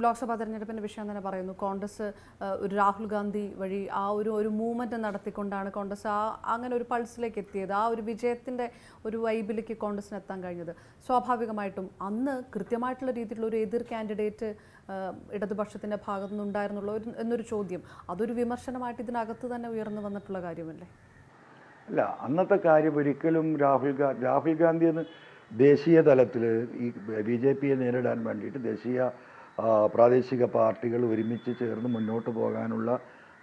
ലോക്സഭാ തെരഞ്ഞെടുപ്പിൻ്റെ വിഷയം തന്നെ പറയുന്നു. കോൺഗ്രസ് ഒരു രാഹുൽ ഗാന്ധി വഴി ആ ഒരു മൂവ്മെൻറ്റ് നടത്തിക്കൊണ്ടാണ് കോൺഗ്രസ് അങ്ങനെ ഒരു പൾസിലേക്ക് എത്തിയത്. ആ ഒരു വിജയത്തിൻ്റെ ഒരു വൈബിലേക്ക് കോൺഗ്രസിന് എത്താൻ കഴിഞ്ഞത്. സ്വാഭാവികമായിട്ടും അന്ന് കൃത്യമായിട്ടുള്ള രീതിയിലുള്ള ഒരു എതിർ കാൻഡിഡേറ്റ് ഇടതുപക്ഷത്തിൻ്റെ ഭാഗത്തു നിന്നുണ്ടായിരുന്നുള്ളൂ എന്നൊരു ചോദ്യം, അതൊരു വിമർശനമായിട്ട് ഇതിനകത്ത് തന്നെ ഉയർന്നു വന്നിട്ടുള്ള കാര്യമല്ലേ? അല്ല, അന്നത്തെ കാര്യം ഒരിക്കലും രാഹുൽ ഗാന്ധി എന്ന് ദേശീയ തലത്തിൽ ഈ BJPയെ നേരിടാൻ വേണ്ടിയിട്ട് ദേശീയ പ്രാദേശിക പാർട്ടികൾ ഒരുമിച്ച് ചേർന്ന് മുന്നോട്ട് പോകാനുള്ള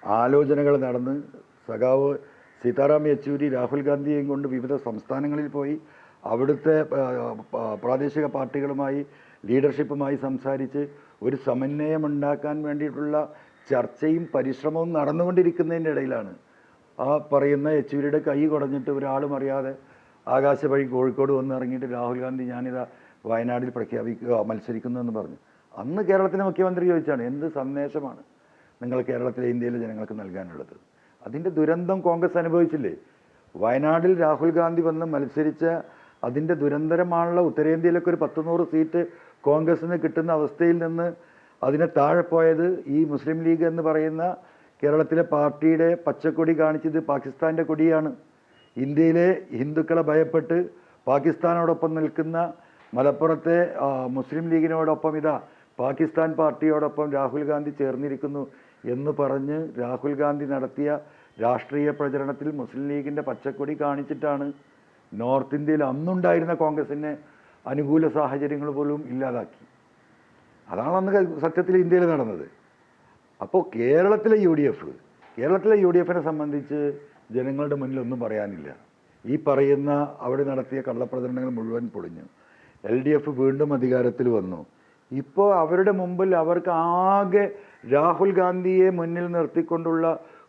ആലോചനകൾ നടന്ന് സഖാവ് സീതാറാം യെച്ചൂരി രാഹുൽ ഗാന്ധിയെയും കൊണ്ട് വിവിധ സംസ്ഥാനങ്ങളിൽ പോയി അവിടുത്തെ പ്രാദേശിക പാർട്ടികളുമായി ലീഡർഷിപ്പുമായി സംസാരിച്ച് ഒരു സമന്വയമുണ്ടാക്കാൻ വേണ്ടിയിട്ടുള്ള ചർച്ചയും പരിശ്രമവും നടന്നുകൊണ്ടിരിക്കുന്നതിൻ്റെ ഇടയിലാണ് ആ പറയുന്ന യെച്ചൂരിയുടെ കൈ കുടഞ്ഞിട്ട് ഒരാളും അറിയാതെ ആകാശവഴി കോഴിക്കോട് വന്ന് ഇറങ്ങിയിട്ട് രാഹുൽ ഗാന്ധി ഞാനിതാ വയനാട്ടിൽ മത്സരിക്കുന്നു എന്ന് പറഞ്ഞു. അന്ന് കേരളത്തിലെ മുഖ്യമന്ത്രി ചോദിച്ചാണ് എന്ത് സന്ദേശമാണ് നിങ്ങൾ കേരളത്തിലെ ഇന്ത്യയിലെ ജനങ്ങൾക്ക് നൽകാനുള്ളത്? അതിൻ്റെ ദുരന്തം കോൺഗ്രസ് അനുഭവിച്ചില്ലേ? വയനാട്ടിൽ രാഹുൽ ഗാന്ധി വന്ന് മത്സരിച്ച അതിൻ്റെ ദുരന്തരമാണുള്ള ഉത്തരേന്ത്യയിലൊക്കെ ഒരു 100-100 സീറ്റ് കോൺഗ്രസ്സിന് കിട്ടുന്ന അവസ്ഥയിൽ നിന്ന് അതിനെ താഴെ പോയത് ഈ മുസ്ലിം ലീഗ് എന്ന് പറയുന്ന കേരളത്തിലെ പാർട്ടിയുടെ പച്ചക്കൊടി കാണിച്ചത് പാകിസ്ഥാൻ്റെ കൊടിയാണ്. ഇന്ത്യയിലെ ഹിന്ദുക്കളെ ഭയപ്പെട്ട് പാകിസ്ഥാനോടൊപ്പം നിൽക്കുന്ന മലപ്പുറത്തെ മുസ്ലിം ലീഗിനോടൊപ്പം ഇതാ പാകിസ്ഥാൻ പാർട്ടിയോടൊപ്പം രാഹുൽ ഗാന്ധി ചേർന്നിരിക്കുന്നു എന്ന് പറഞ്ഞ് രാഹുൽ ഗാന്ധി നടത്തിയ രാഷ്ട്രീയ പ്രചരണത്തിൽ മുസ്ലിം ലീഗിൻ്റെ പച്ചക്കൊടി കാണിച്ചിട്ടാണ് നോർത്ത് ഇന്ത്യയിൽ അന്നുണ്ടായിരുന്ന കോൺഗ്രസിനെ അനുകൂല സാഹചര്യങ്ങൾ പോലും ഇല്ലാതാക്കി. അതാണ് അന്ന് സത്യത്തിൽ ഇന്ത്യയിൽ നടന്നത്. അപ്പോൾ കേരളത്തിലെ യു ഡി എഫിനെ സംബന്ധിച്ച് ജനങ്ങളുടെ മുന്നിൽ ഒന്നും പറയാനില്ല. ഈ പറയുന്ന അവിടെ നടത്തിയ കള്ളപ്രചരണങ്ങൾ മുഴുവൻ പൊളിഞ്ഞു. LDF വീണ്ടും അധികാരത്തിൽ വന്നു. ഇപ്പോൾ അവരുടെ മുമ്പിൽ അവർക്ക് ആകെ രാഹുൽ ഗാന്ധിയെ മുന്നിൽ നിർത്തിക്കൊണ്ടുള്ള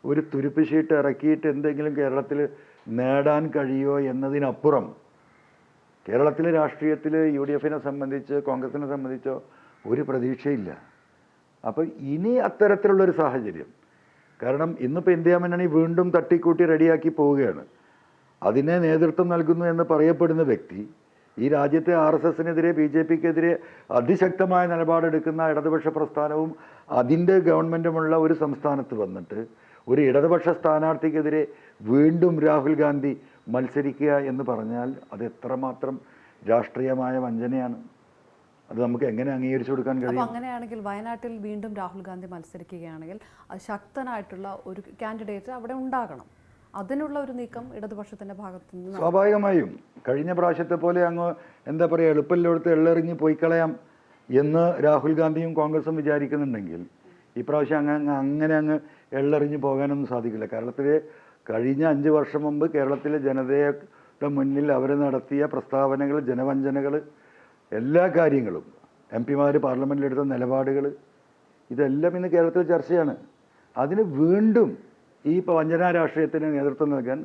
ഒരു തുരുപ്പ് ഷീട്ട് ഇറക്കിയിട്ട് എന്തെങ്കിലും കേരളത്തിൽ നേടാൻ കഴിയുമോ എന്നതിനപ്പുറം കേരളത്തിലെ രാഷ്ട്രീയത്തിൽ UDFനെ സംബന്ധിച്ച് കോൺഗ്രസിനെ സംബന്ധിച്ചോ ഒരു പ്രതീക്ഷയില്ല. അപ്പോൾ ഇനി അത്തരത്തിലുള്ളൊരു സാഹചര്യം, കാരണം ഇന്നിപ്പോൾ ഇന്ത്യ മുന്നണി വീണ്ടും തട്ടിക്കൂട്ടി റെഡിയാക്കി പോവുകയാണ്. അതിനെ നേതൃത്വം നൽകുന്നു എന്ന് പറയപ്പെടുന്ന വ്യക്തി ഈ രാജ്യത്തെ RSSനെതിരെ BJPക്കെതിരെ അതിശക്തമായ നിലപാടെടുക്കുന്ന ഇടതുപക്ഷ പ്രസ്ഥാനവും അതിൻ്റെ ഗവൺമെൻറ്റുമുള്ള ഒരു സംസ്ഥാനത്ത് വന്നിട്ട് ഒരു ഇടതുപക്ഷ സ്ഥാനാർത്ഥിക്കെതിരെ വീണ്ടും രാഹുൽ ഗാന്ധി മത്സരിക്കുക എന്ന് പറഞ്ഞാൽ അത് എത്രമാത്രം രാഷ്ട്രീയമായ വഞ്ചനയാണ്. അത് നമുക്ക് എങ്ങനെ അംഗീകരിച്ചു കൊടുക്കാൻ കഴിയും? അങ്ങനെയാണെങ്കിൽ വയനാട്ടിൽ വീണ്ടും രാഹുൽ ഗാന്ധി മത്സരിക്കുകയാണെങ്കിൽ ശക്തനായിട്ടുള്ള ഒരു കാൻഡിഡേറ്റ് അവിടെ ഉണ്ടാകണം. അതിനുള്ള ഒരു നീക്കം ഇടതുപക്ഷത്തിൻ്റെ ഭാഗത്തു നിന്ന് സ്വാഭാവികമായും കഴിഞ്ഞ പ്രാവശ്യത്തെ പോലെ അങ്ങ് എന്താ പറയുക എളുപ്പമില്ലെടുത്ത് എള്ളെറിഞ്ഞ് പോയി കളയാം എന്ന് രാഹുൽ ഗാന്ധിയും കോൺഗ്രസും വിചാരിക്കുന്നുണ്ടെങ്കിൽ ഇപ്രാവശ്യം അങ്ങനെ അങ്ങ് എള്ളെറിഞ്ഞ് പോകാനൊന്നും സാധിക്കില്ല. കേരളത്തിലെ കഴിഞ്ഞ 5 വർഷം മുമ്പ് കേരളത്തിലെ ജനതയുടെ മുന്നിൽ അവർ നടത്തിയ പ്രസ്താവനകൾ, ജനവഞ്ചനകൾ, എല്ലാ കാര്യങ്ങളും MP-മാർ പാർലമെൻറ്റിലെടുത്ത നിലപാടുകൾ ഇതെല്ലാം ഇന്ന് കേരളത്തിൽ ചർച്ചയാണ്. അതിന് വീണ്ടും ഈ വഞ്ചനാ രാഷ്ട്രീയത്തിന് നേതൃത്വം നൽകാൻ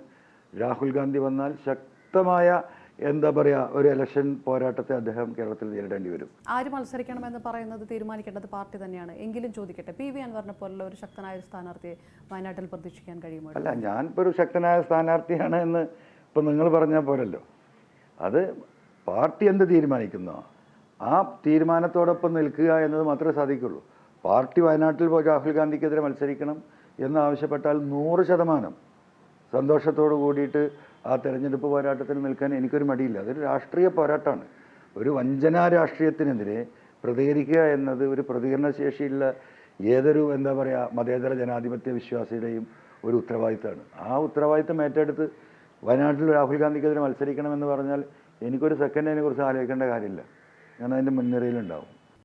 രാഹുൽ ഗാന്ധി വന്നാൽ ശക്തമായ എന്താ പറയുക ഒരു ഇലക്ഷൻ പോരാട്ടത്തെ അദ്ദേഹം കേരളത്തിൽ നേരിടേണ്ടി വരും. ആര് മത്സരിക്കണമെന്ന് പറയുന്നത് തീരുമാനിക്കേണ്ടത് പാർട്ടി തന്നെയാണ്. എങ്കിലും ചോദിക്കട്ടെ, PV അൻവറിനെ പോലുള്ള ഒരു ശക്തനായ ഒരു സ്ഥാനാർത്ഥിയെ വയനാട്ടിൽ പ്രതീക്ഷിക്കാൻ കഴിയുമോ? അല്ല, ഞാനിപ്പോൾ ഒരു ശക്തനായ സ്ഥാനാർത്ഥിയാണ് എന്ന് ഇപ്പം നിങ്ങൾ പറഞ്ഞാൽ പോരല്ലോ. അത് പാർട്ടി എന്ത് തീരുമാനിക്കുന്നോ ആ തീരുമാനത്തോടൊപ്പം നിൽക്കുക എന്നത് മാത്രമേ സാധിക്കുള്ളൂ. പാർട്ടി വയനാട്ടിൽ രാഹുൽ ഗാന്ധിക്കെതിരെ മത്സരിക്കണം എന്നാവശ്യപ്പെട്ടാൽ 100% സന്തോഷത്തോടു കൂടിയിട്ട് ആ തെരഞ്ഞെടുപ്പ് പോരാട്ടത്തിൽ നിൽക്കാൻ എനിക്കൊരു മടിയില്ല. അതൊരു രാഷ്ട്രീയ പോരാട്ടമാണ്. ഒരു വഞ്ചനാ രാഷ്ട്രീയത്തിനെതിരെ പ്രതികരിക്കുക എന്നത് ഒരു പ്രതികരണശേഷിയുള്ള ഏതൊരു എന്താ പറയുക മതേതര ജനാധിപത്യ വിശ്വാസിയുടെയും ഒരു ഉത്തരവാദിത്തമാണ്. ആ ഉത്തരവാദിത്തം ഏറ്റെടുത്ത് വയനാട്ടിൽ രാഹുൽ ഗാന്ധിക്കെതിരെ മത്സരിക്കണമെന്ന് പറഞ്ഞാൽ എനിക്കൊരു സെക്കൻഡ് അതിനെക്കുറിച്ച് ആലോചിക്കേണ്ട കാര്യമില്ല. ഞാൻ അതിൻ്റെ മുൻനിരയിലുണ്ടാവും.